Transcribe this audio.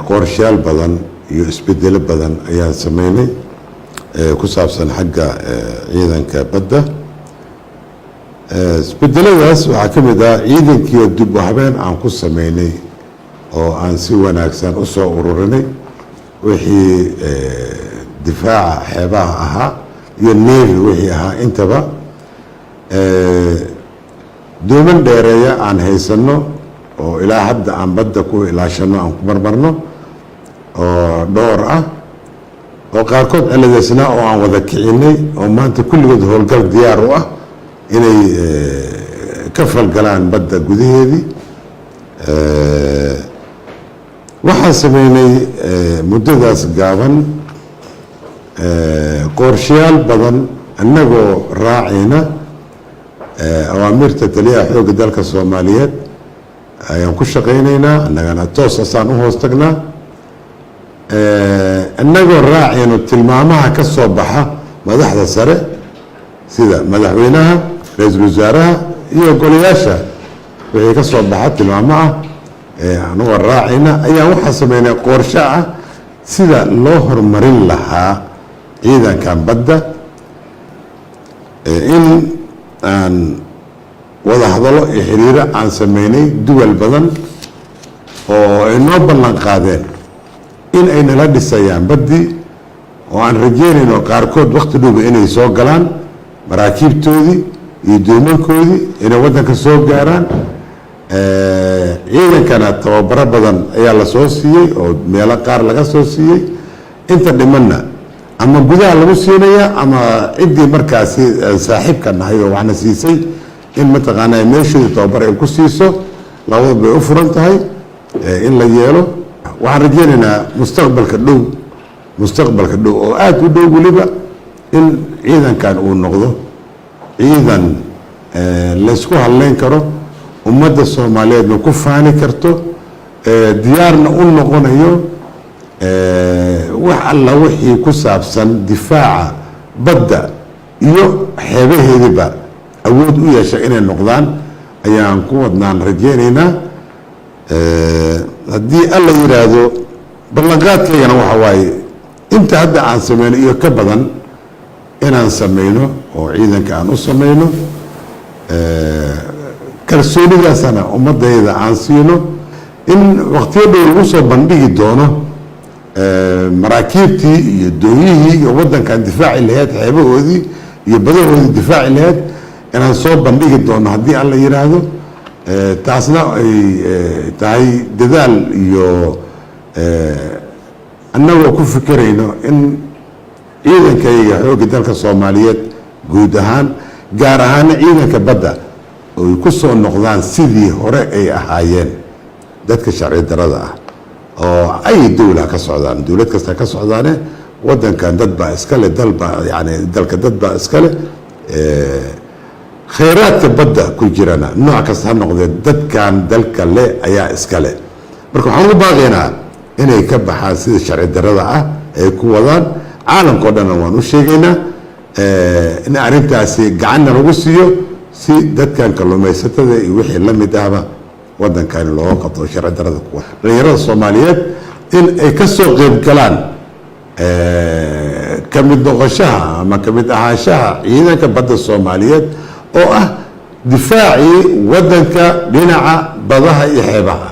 qorshayaal badan iyo isbedelo badan ayaan sameynay ku saabsan xagga ciidanka badda. isbedeladaas waxaa ka mid ah ciidankii dib u habeen aan ku sameynay oo aan si wanaagsan u soo ururinay wixii difaaca xeebaha ahaa iyo navy wixii ahaa intaba. dooman dheereeya aan haysano oo ilaa hadda aan badda ku ilaashano aan ku marmarno oo dhowr ah oo qaarkood ciladeysnaa oo aan wada kicinay oo maanta kulligood howlgal diyaar u ah inay ka falgalaan badda gudaheedii. waxaan sameynay muddadaas gaaban qorshayaal badan annagoo raacayna awaamirta taliyaha xoogga dalka Soomaaliyeed ayaan ku shaqaynaynaa, annagana toos asaan u hoos tagnaa annagoo raacayno tilmaamaha ka soo baxa madaxda sare sida madaxweynaha, ra'iisul wasaaraha iyo golayaasha wixii ka soo baxa tilmaamo ah anagoo raacayna ayaan waxaa sameynay qorshe ah sida loo horumarin lahaa ciidankan badda. in aan wada hadalo iyo xiriiro aan sameynay duwal badan oo ay noo ballan qaadeen in ay nala dhisayaan baddii oo aan rajeynayno qaarkood waqti dhuuba inay soo galaan maraakiibtoodii iyo doomankoodii inay waddanka soo gaaraan. ciidankana tababaro badan ayaa la soo siiyey oo meelo qaar laga soo siiyey. inta dhimanna ama gudaha lagu siinaya ama ciddii markaasi saaxiibka nahay oo waxna siisay in mataqaanaa meeshooda tababar ay ku siiso labada bay u furan tahay in la yeelo. waxaan rajeynaynaa mustaqbalka dhow oo aada u dhow weliba in ciidankan uu noqdo ciidan laysku hadleyn karo, ummadda Soomaaliyeedna ku faani karto, diyaarna u noqonayo wax alla wixii ku saabsan difaaca badda iyo xeebaheediba awood u yeesha inay noqdaan ayaan ku wadnaan rajeynaynaa. haddii alla yiraahdo ballanqaadkaygana waxa waaye inta hadda aan sameyno iyo ka badan inaan sameyno oo ciidanka aan u sameyno kalsoonidaasana ummadayda aan siino in waqtiyo dhow lagu soo bandhigi doono maraakiibtii iyo doonyihii iyo waddankan difaaci lahayd xeebahoodii iyo badahoodii difaaci lahayd inaan soo bandhigi doono haddii alla yiraahdo. taasna ay tahay dadaal iyo annagoo ku fikirayno in ciidankayga xoogga dalka Soomaaliyeed guud ahaan gaar ahaan ciidanka badda ay ku soo noqdaan sidii hore ay ahaayeen dadka sharci darada ah oo ay dawlad ka socdaan, dawlad kasta ka socdaane waddankan dad baa iskale, dalka dad baa iskale. khayraadka badda ku jirana nooc kasta ha noqdee dadkan dalka le ayaa iskale. marka waxaan u baaqaynaa inay ka baxaan sida sharci darada ah ay ku wadaan. caalamkao dhanna waan u sheegaynaa in arrintaasi gacanna lagu siiyo si dadkan kalluumaysatada iyo wixii la mid ahba waddankani looga qabto sharci darada kuwa dhalinyarada Soomaaliyeed in ay ka soo qeyb galaan ka mid noqoshaha ama ka mid ahaanshaha ciidanka badda Soomaaliyeed oo ah difaacii waddanka dhinaca badaha iyo xeebaha.